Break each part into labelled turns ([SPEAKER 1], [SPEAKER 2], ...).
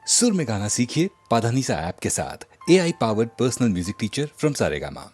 [SPEAKER 1] सुर में गाना सीखिए पाधानीसा ऐप के साथ। AI powered personal music teacher from Saregama.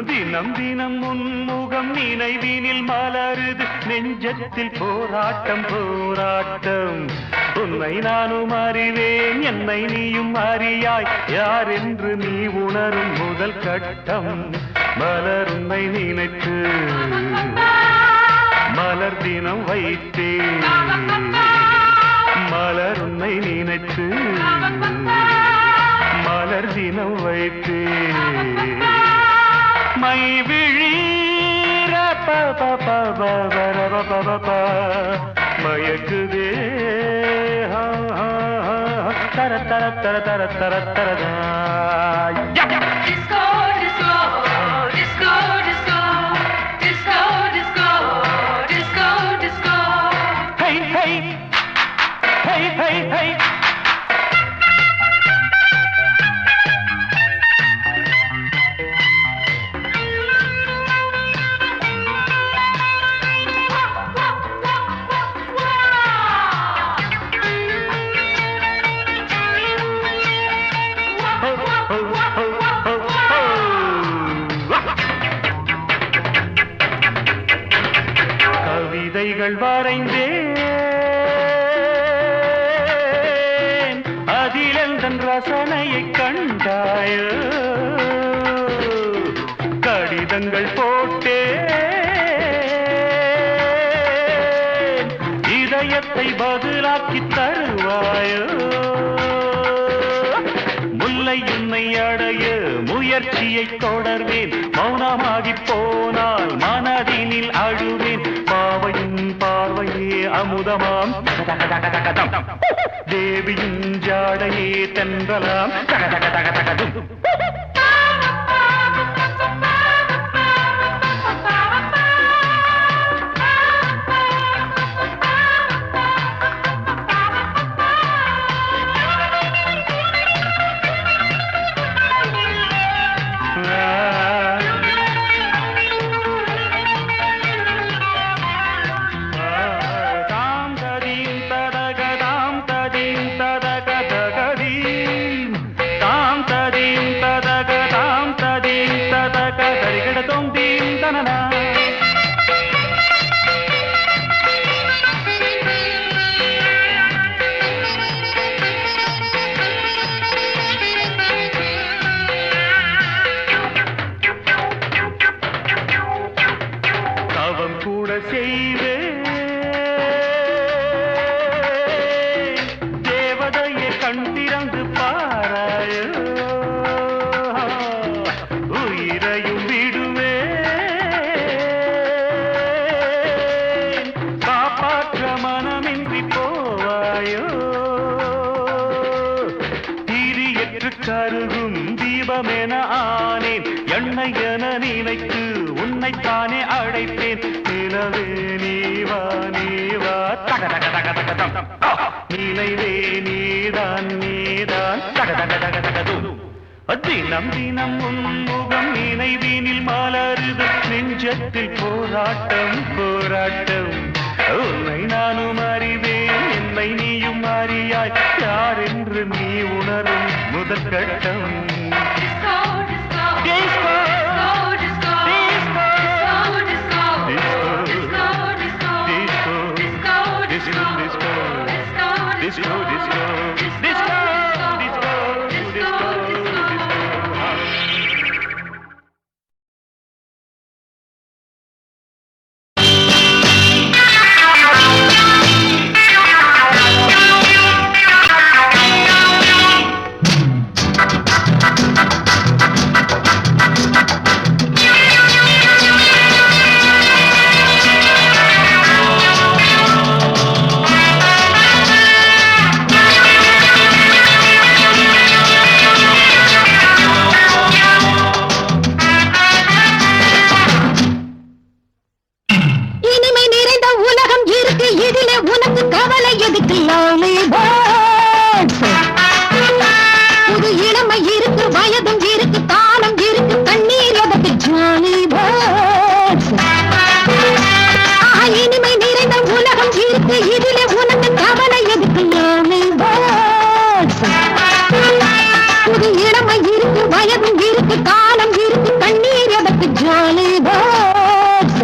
[SPEAKER 2] தினம் தினம் முன்முகம் நினைவினில் மலருது நெஞ்சத்தில் போராட்டம் போராட்டம். உன்னை நானும் அறிவேன், என்னை நீயும் அறியாய், யார் என்று நீ உணரும் முதல் கட்டம். மலர் உன்னை நினைத்து மலர் தினம் வைத்தேன், மலர் உன்னை நினைத்து மலர் தினம் வைத்தேன். மை விழீர மயக்குதே தர தர தர தர தர தரதா.
[SPEAKER 3] Disco, disco, disco, disco, disco, disco, disco, disco.
[SPEAKER 2] Hey, hey, hey, hey, hey. கவிதைகள் வரைந்தேன், அதில் எந்தன் ரசனையை கண்டாயோ. கடிதங்கள் போட்டேன், இதயத்தை பதிலாக்கி தருவாயோ. முல்லை உன்னை அடைய முயற்சியை தொடர்வேன், மௌனமாகி போனால் மனதினில் அழுவேன். பாவையின் பார்வையே அமுதமாம், தேவியின் ஜாடையே தென்றலாம், தகதகதகதகதும். தேவதையை கண் திறந்து பாராயோ. உயிரையும் விடுவேன், காப்பாற்ற மனமின்றி போவாயோ. திரியற்று கருகும் தீபமென ஆனேன், எண்ணெய் என நினைத்து உன்னைத்தானே அழைப்பேன். நிலவே நீவா நீவா தகதகதகதகதம், நினைவே நீதான் நீதான் தகதகதகதகதும். தினம் தினம் உன்முகம் நினைவினில் மலருது நெஞ்சத்தில் போராட்டம் போராட்டம். உன்னை நானும் அறிவேன், என்னை நீயும் அறியாய், யார் என்று நீ உணரும் முதல் கட்டம்.
[SPEAKER 3] Disco, disco,
[SPEAKER 2] Disco.
[SPEAKER 3] disco, disco, disco, disco, disco, disco, disco, disco, disco, disco.
[SPEAKER 4] இனிமை நிறைந்த உலகம் இருக்கு இதிலே உனக்கு கவலை எதுக்கு புது இளமை இருக்கு வயதும் இருக்கு காலம் இருக்கு கண்ணீர் எதற்கு ஜாலி பேர்ட்ஸ்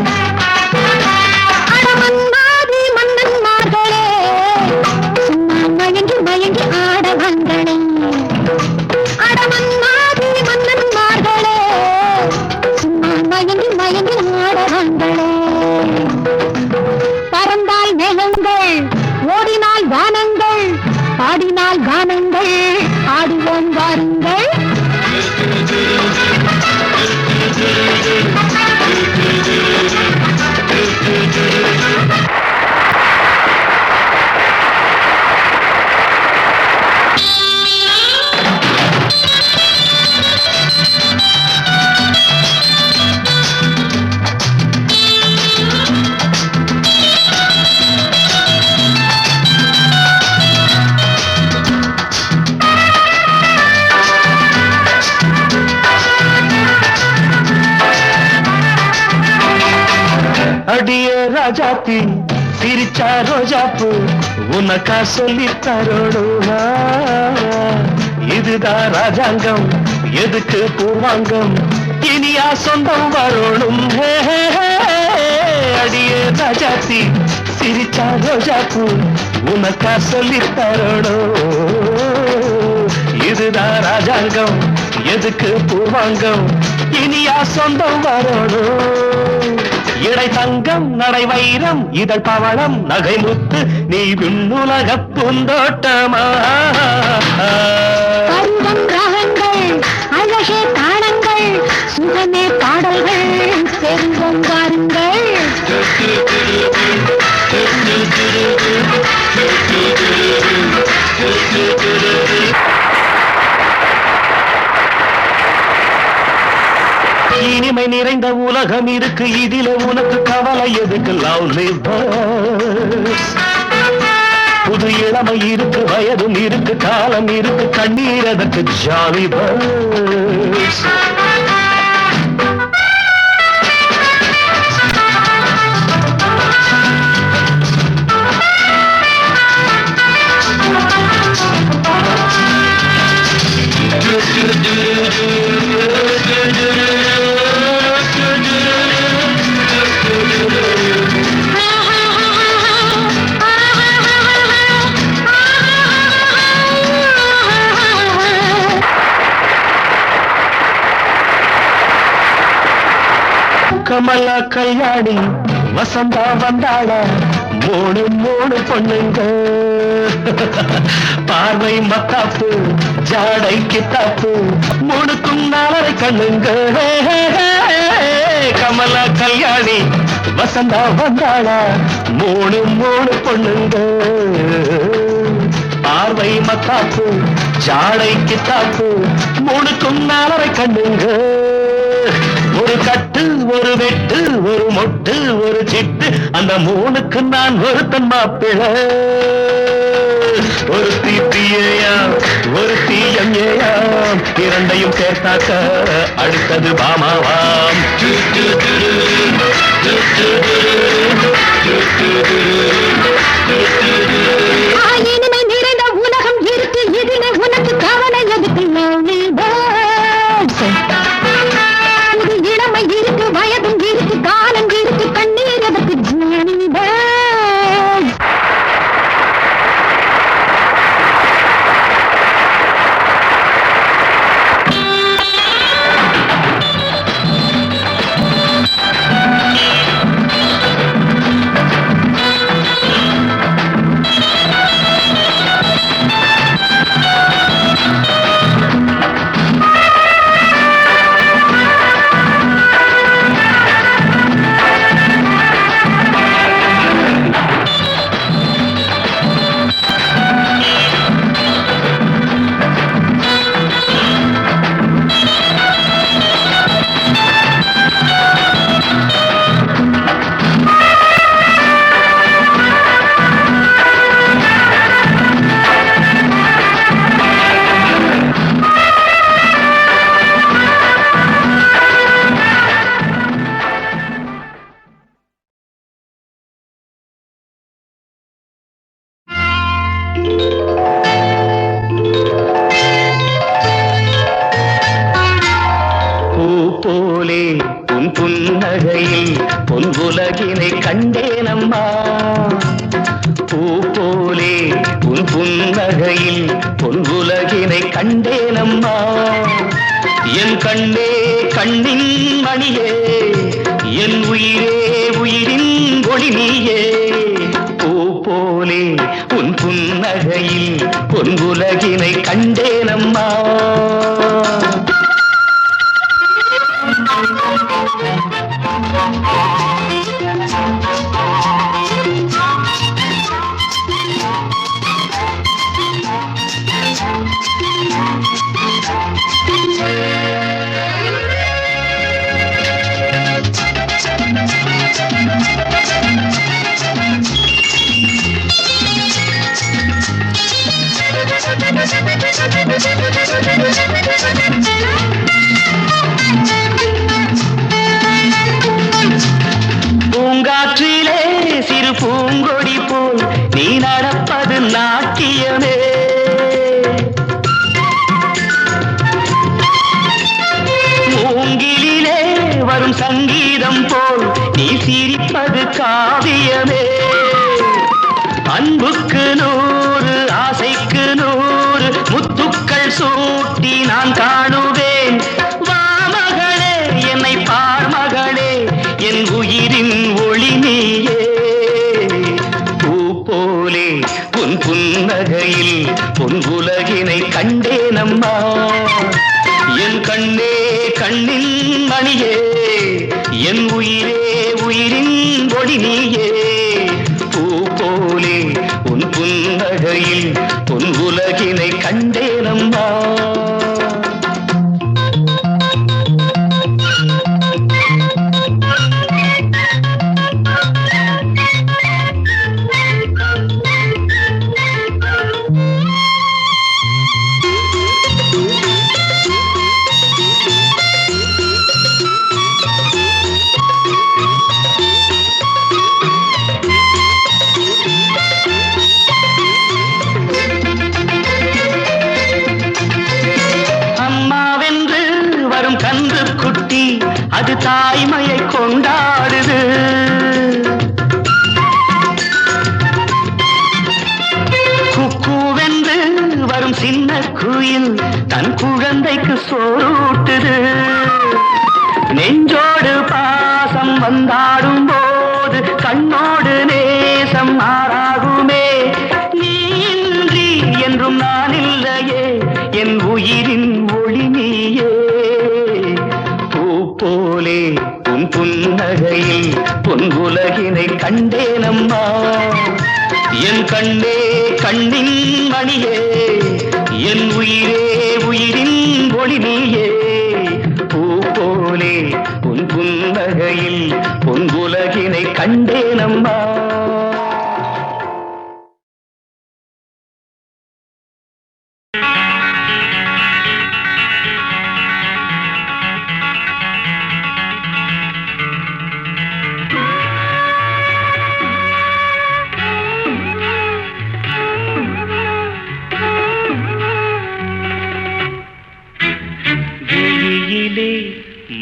[SPEAKER 4] அடமன்னாதி மன்னன்மார்களே சும்மா மயங்கி மயங்கி ஆடவங்களே அடமன்னாதி மன்னன்மார்களே சும்மா மயங்கி மயங்கி ஆடவங்களே பறந்தால் மேகங்கள் ஓடினால் வானங்கள் பாடினால் கானங்கள் ஆடுவோம் வாருங்கள்
[SPEAKER 2] அடிய ராஜாத்தி சிரிச்சா ரோஜாப்பு உனக்கா சொல்லி தரோடுவா இதுதான் ராஜாங்கம் எதுக்கு பூர்வாங்கம் இனியா சொந்தம் வரணும் அடிய ராஜாத்தி சிரிச்சா ரோஜாப்பு உனக்கா சொல்லி தரோடும் இதுதான் ராஜாங்கம் எதுக்கு பூர்வாங்கம் இனியா சொந்தம் வரணும் இடை தங்கம் நடை வைரம் இதழ் பவளம் நகை முத்து நீ விண்ணுலக பூந்தோட்டமா
[SPEAKER 4] பருவம் ராகங்கள் அழகே தாளங்கள் சுகமே பாடல்கள் செல்வம் வாருங்கள்
[SPEAKER 2] இனிமை நிறைந்த உலகம் இருக்கு இதில உனக்கு கவலை எதுக்கு லவ்லி பேர்ட்ஸ் புது இளமை இருக்கு வயதும் இருக்கு காலம் இருக்கு கண்ணீர் அதற்கு ஜாலி பேர்ட்ஸ் கமலா கல்யாணி வசந்தா வந்தாள மூணு மூணு பொண்ணுங்க பார்வை மத்தாப்பு ஜாடை கித்தாப்பு மூணுக்கும் நாலரை கண்ணுங்க கமலா கல்யாணி வசந்தா வந்தாள மூணு மூணு பொண்ணுங்க பார்வை மத்தாப்பு ஜாடை கித்தாப்பு மூணுக்கும் நாலரை கண்ணுங்க ஒரு கட்டு ஒரு வெட்டு ஒரு மொட்டு ஒரு சிட்டு அந்த மூணுக்கு நான் ஒருத்தன் மாப்பிள ஒரு தீப்பியாம் ஒரு தீயம் ஏயாம் இரண்டையும் சேர்த்தாக்க அடுத்தது பாமாவாம்
[SPEAKER 4] இனிமை நிறைந்த உலகம் இருக்கு இதிலே உனக்கு கவலை எதுக்கு புது இளமை இருக்கு வயதும் இருக்கு காலம் இருக்கு கண்ணீர் எதற்கு ஜாலி பேர்ட்ஸ்
[SPEAKER 2] பூ போலே உன் புன்னகையில் பொன் உலகினை கண்டேனம்மா. பூ போலே உன் புன்னகையில் பொன் உலகினை கண்டேனம்மா. என் கண்ணே கண்ணின் மணியே, என் உயிரே உயிரின் ஒளி நீயே. பூ போலே உன் புன்னகையில் பொன் உலகினை கண்டேனம்மா. பூங்காற்றிலே சிறு பூங்கொடி போல் நீ நடப்பது நாட்டியமே. மூங்கிலே வரும் சங்கீதம் போல் நீ சிரிப்பது காவியமே. அன்புக்கு 100 ஆசைக்கு 100 முத்துக்கள் சூட்டி நான் காணுவேன். வா மகளே என்னை பார் மகளே, என் உயிரின் ஒளி நீயே. பூ போலே உன் புன்னகையில் பொன் உலகினை கண்டேனம்மா. என் கண்ணே கண்ணின் மணியே, என் உயிரே உயிரின் ஒளி நீயே. பூ போலே உன் புன்னகையில் பொன் உலகினை கண்டேனம்மா. அது தாய்மையை கொண்டாடுது. குக்கூவென்று வரும் சின்ன குயில் தன் குழந்தைக்கு சோறூட்டுது. நெஞ்சோடு பாசம் வந்தாடும் போது கண்ணோடு நேசம் மாறாகுமே. நீ இன்றி என்றும் நான் இல்லையே, என் உயிரின் ஒளி நீயே. போலே உன் புன்னகையில் பொன் உலகினை கண்டேனம்மா. என் கண்ணே கண்ணின் மணியே, என் உயிரே உயிரின் ஒளி நீயே. பூ போலே உன் புன்னகையில் பொன் உலகினை கண்டேனம்மா.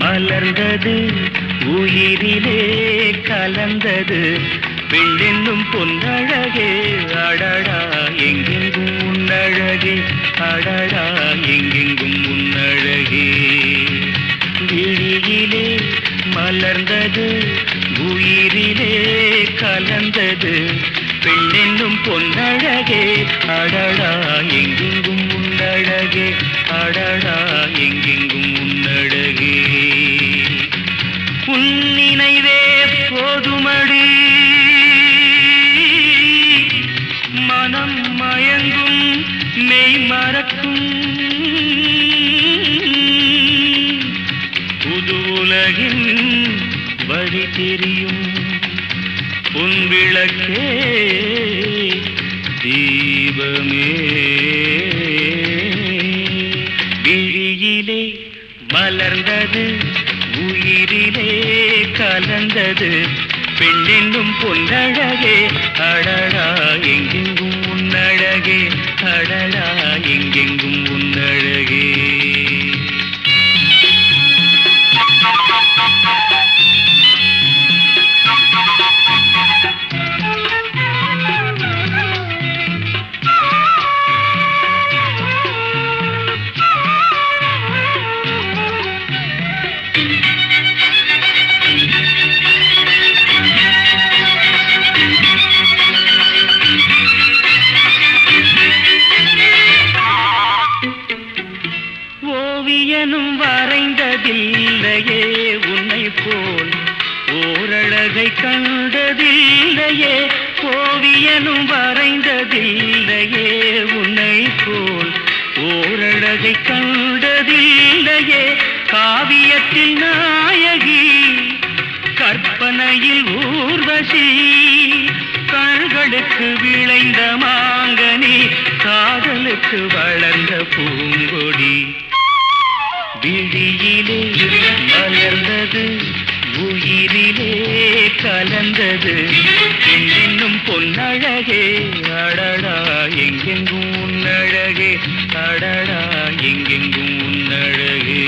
[SPEAKER 2] மலர்ந்தது உயிரிலே கலந்தது வெள்ளென்னும் பொன்னழகே. அடடா எங்கெங்கும் உன்னழகே, அடடா எங்கெங்கும் உன்னழகே. விழியிலே மலர்ந்தது உயிரிலே கலந்தது வெள்ளென்னும் பொன்னழகே. அடடா எங்கெங்கும் உன்னழகே, அடடா எங்கெங்கும் உன்னழகே. உன் நினைவே போதுமடி மனம் மயங்கும் மெய் மறக்கும். புது உலகின் வழி தெரியும் உன் விளக்கே தீபமே. விழியிலே மலர்ந்தது உயிரிலே கலந்தது பெண்ணென்னும் பொன்னழகே அடடா எங்கெங்கும் உன்னழகே அடடா எங்கெங்கும் உன்னழகே ஓவியனும் வரைந்ததில்லையே உன்னை போல் ஓரழகை கண்டதில்லையே ஓவியனும் வரைந்ததில்லையே உன்னை போல் ஓரழகை கண்டதில்லையே காவியத்தில் நாயகி கற்பனையில் ஊர்வசி கண்களுக்கு விளைந்த மாங்கனி காதலுக்கு வளர்ந்த பூங்கொடி விழியிலே மலர்ந்தது உயிரிலே கலந்தது என்னும் பொன்னழகே அடடா எங்கெங்கும் உன்னழகே அடடா எங்கெங்கும் உன்னழகே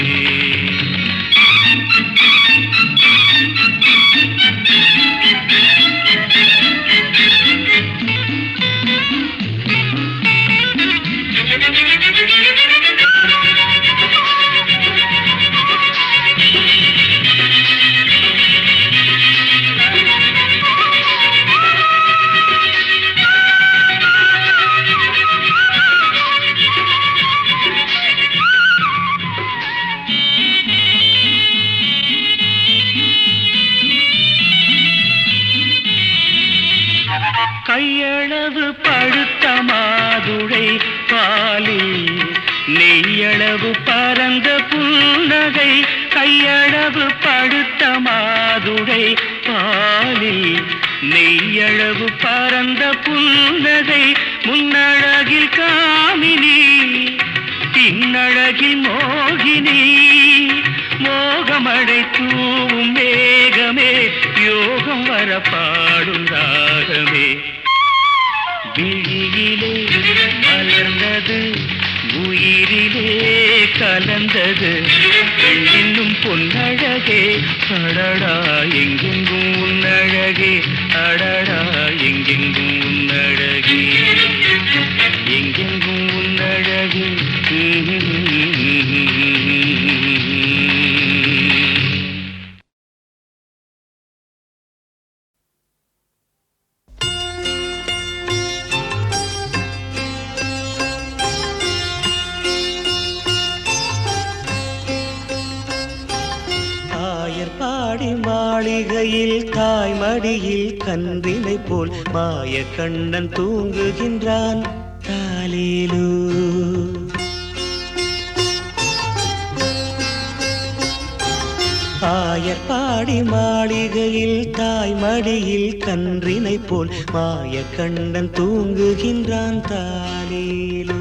[SPEAKER 2] கையளவு பழுத்த மாதுளை பாலில் நெய்யளவு பரந்த புன்னகை கையளவு பழுத்த மாதுளை பாலில் நெய்யளவு பரந்த புன்னகை முன்னழகில் காமினி பின்னழகில் மோகினி மோகமடை தூவும் மேகமே யோகம் வர பாடும் ராகமே விழியிலே மலர்ந்தது உயிரிலே கலந்தது பெண்ணின்னும் பொன்னழகே அடடா எங்கெங்கும் உன்னழகே அடடா எங்கெங்கும் உன்னழகே எங்கெங்கும் உன்னழகே மாளிகையில் தாய்மடியில் கன்றினை போல் மாய கண்ணன் தூங்குகின்றான் தாலேலோ ஆயர்பாடி மாளிகையில் தாய்மடியில் கன்றினை போல் மாய கண்ணன் தூங்குகின்றான் தாலேலோ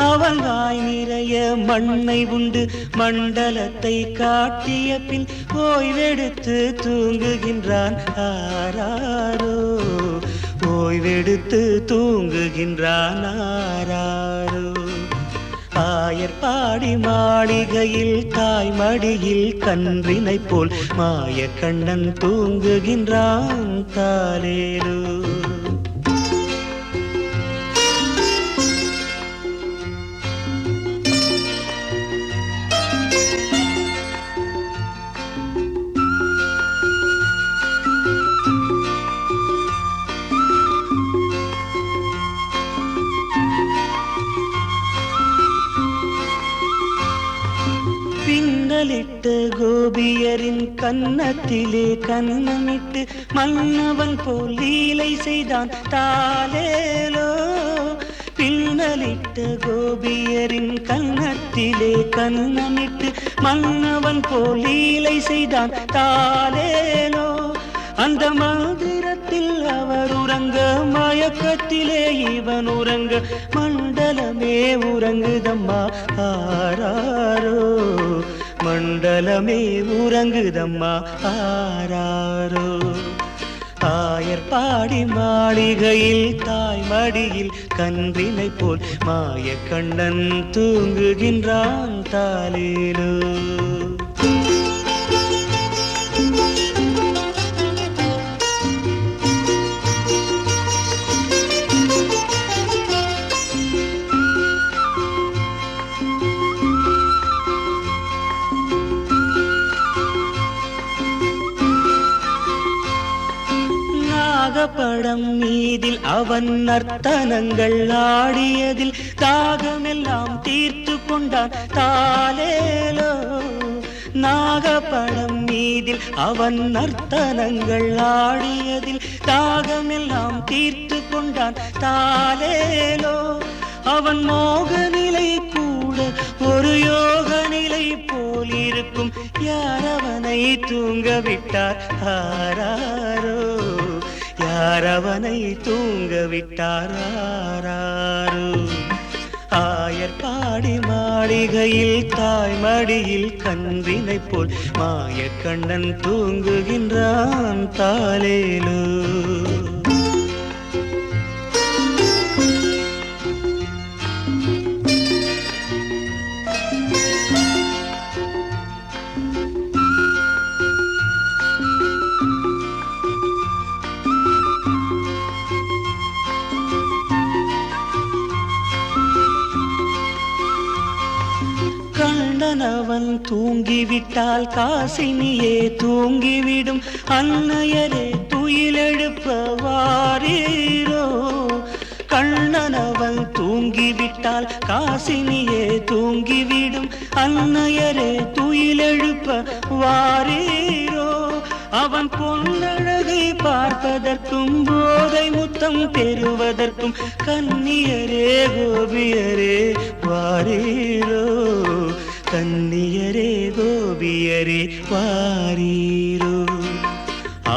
[SPEAKER 2] அவன் வாய் நிறைய மண்ணை உண்டு மண்டலத்தை காட்டிய பின் ஓய்வெடுத்து தூங்குகின்றான் ஆராரோ ஓய்வெடுத்து தூங்குகின்றான் ஆராரோ ஆயர்பாடி மாளிகையில் தாய்மடியில் கன்றினை போல் மாய கண்ணன் தூங்குகின்றான் தாலேலோ பின்னலிட்ட கோபியரின் கன்னத்திலே கன்னமிட்டு மன்னவன் போல் லீலை செய்தான் தாலேலோ பின்னலிட்ட கோபியரின் கன்னத்திலே கன்னமிட்டு மன்னவன் போல் லீலை செய்தான் தாலேலோ அந்த மந்திரத்தில் அவர் உறங்க மயக்கத்திலே இவன் உறங்க மண்டலமே உறங்குதம்மா ஆராரோ மண்டலமே உறங்குதம்மா ஆராரோ
[SPEAKER 5] ஆயர்பாடி மாளிகையில் தாய் மடியில் கன்றினை போல் மாயக்கண்ணன் தூங்குகின்றான் தாலேலோ. படம் மீதில் அவன் நர்த்தனங்கள் ஆடியதில் தாகமெல்லாம் தீர்த்து கொண்டான் தாலேலோ. நாகப்படம் மீதில் அவன் நர்த்தனங்கள் ஆடியதில் தாகமெல்லாம் தீர்த்து கொண்டான் தாலேலோ. அவன் மோக நிலை கூட ஒரு யோக நிலை போல் இருக்கும். யார் அவனை தூங்க விட்டார் ஆராரோ, யார் அவனை தூங்க விட்டார் ஆராரோ. ஆயர்பாடி மாளிகையில் தாய் மடியில் கன்றினை போல் மாயக்கண்ணன் தூங்குகின்றான் தாலேலோ. கண்ணனவன் தூங்கிவிட்டால் காசினியே தூங்கிவிடும். அன்னையரே துயிலெழுப்ப வாரீரோ. கண்ணனவன் தூங்கிவிட்டால் காசினியே தூங்கிவிடும். அன்னையரே துயிலெழுப்ப வாரீரோ. அவன் பொன்னழகை பார்ப்பதற்கும் போதை முத்தம் பெறுவதற்கும் கன்னியரே கோபியரே வாரீரோ. கன்னியரே கோபியரே வாரீரோ.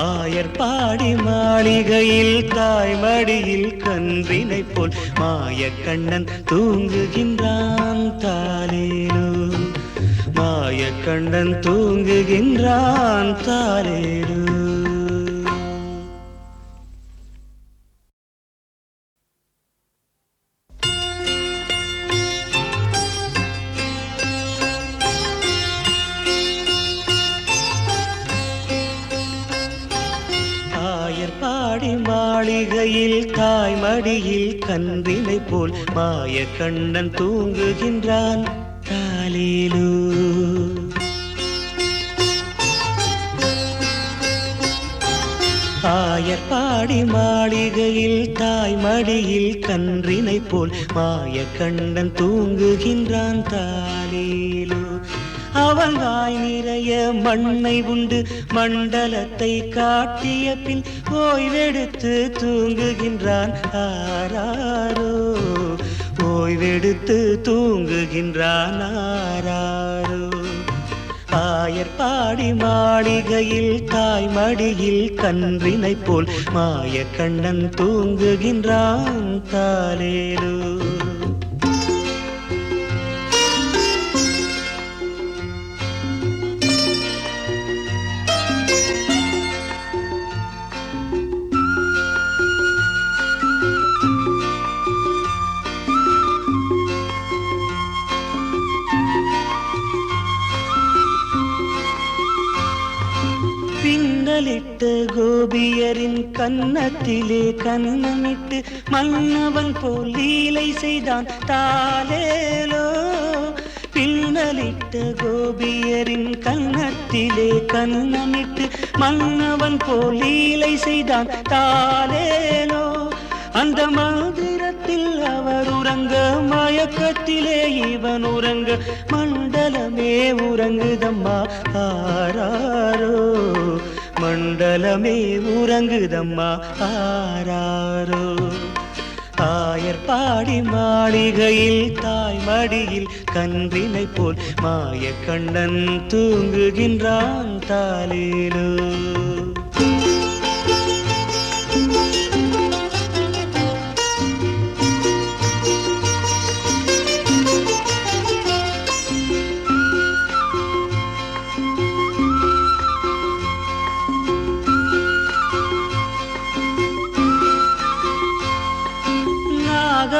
[SPEAKER 5] ஆயர்பாடி மாளிகையில் தாய் மடியில் கன்றினை போல் மாயக்கண்ணன் தூங்குகின்றான் தாலேலோ. மாயக்கண்ணன் தூங்குகின்றான் தாலேலோ. ஆயர்பாடி மாளிகையில் தாய் மடியில் கன்றினை போல் மாயக்கண்ணன் தூங்குகின்றான் தாலேலோ. ஆயர்பாடி மாளிகையில் தாய் மடியில் கன்றினை போல் மாயக்கண்ணன் தூங்குகின்றான் தாலேலோ. அவன் வாய் நிறைய மண்ணை உண்டு மண்டலத்தை காட்டிய பின் ஓய்வெடுத்து தூங்குகின்றான் ஆராரோ. ஓய்வெடுத்து தூங்குகின்றான் ஆராரோ. ஆயர்பாடி மாளிகையில் தாய் மடியில் கன்றினை போல் மாயக்கண்ணன் தூங்குகின்றான் தாலேலோ. பின்னலிட்டு கோபியரின் கன்னத்திலே கன்னமிட்டு மன்னவன் போல் லீலை செய்தான் தாலேலோ. பின்னலிட்டு கோபியரின் கன்னத்திலே கன்னமிட்டு மன்னவன் போல் லீலை செய்தான் தாலேலோ. அந்த மந்திரத்தில் அவர் உறங்க மயக்கத்திலே இவன் உறங்க மண்டலமே உறங்குதம்மா ஆராரோ. மண்டலமே உறங்குதம்மா ஆராரோ. ஆயர்பாடி மாளிகையில் தாய் மடியில் கன்றினை போல் மாயக்கண்ணன் தூங்குகின்றான் தாலேலோ.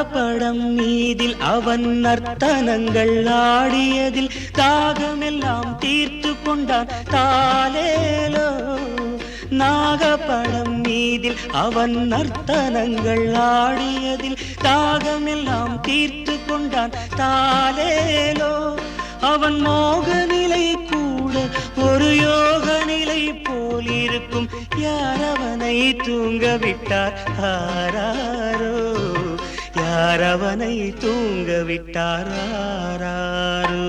[SPEAKER 5] நாகப்படம் மீதில் அவன் நர்த்தனங்கள் ஆடியதில் தாகமெல்லாம் தீர்த்து கொண்டான் தாலேலோ. நாகப்படம் மீதில் அவன் நர்த்தனங்கள் ஆடியதில் தாகமெல்லாம் தீர்த்து கொண்டான் தாலேலோ. அவன் மோக நிலை கூட ஒரு யோக நிலை போலிருக்கும். யார் அவனை தூங்க விட்டார் ஆராரோ, யார் அவனை தூங்க விட்டார் ஆராரோ.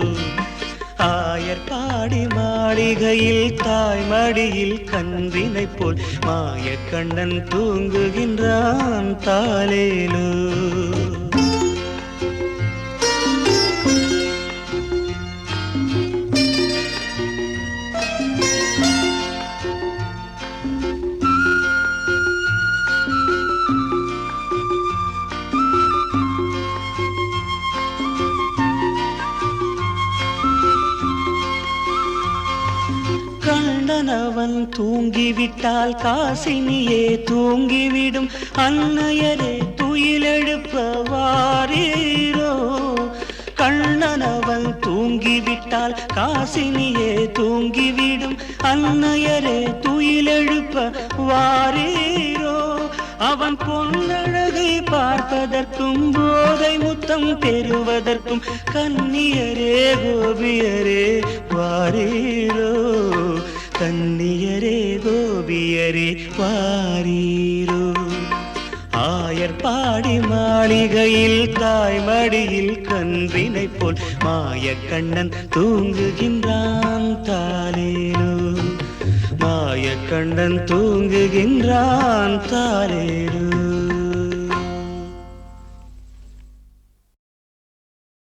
[SPEAKER 5] ஆயர்பாடி மாளிகையில் தாய் மடியில் கன்றினை போல் மாயக்கண்ணன் தூங்குகின்றான் தாலேலோ. கண்ணனவன் தூங்கிவிட்டால் காசினியே தூங்கிவிடும். அன்னையரே துயிலெழுப்ப வாரீரோ. கண்ணனவன் தூங்கிவிட்டால் காசினியே தூங்கிவிடும். அன்னையரே துயிலெழுப்ப வாரீரோ. அவன் பொன்னழகை பார்ப்பதற்கும் போதை முத்தம் பெறுவதற்கும் கன்னியரே கோபியரே வாரீரோ. கன்னியரே கோபியரே வாரீரோ. ஆயர்பாடி மாளிகையில் தாய் மடியில் கன்றினை போல் மாயக்கண்ணன் தூங்குகின்றான் தாலேலோ. மாயக்கண்ணன் தூங்குகின்றான் தாலேலோ.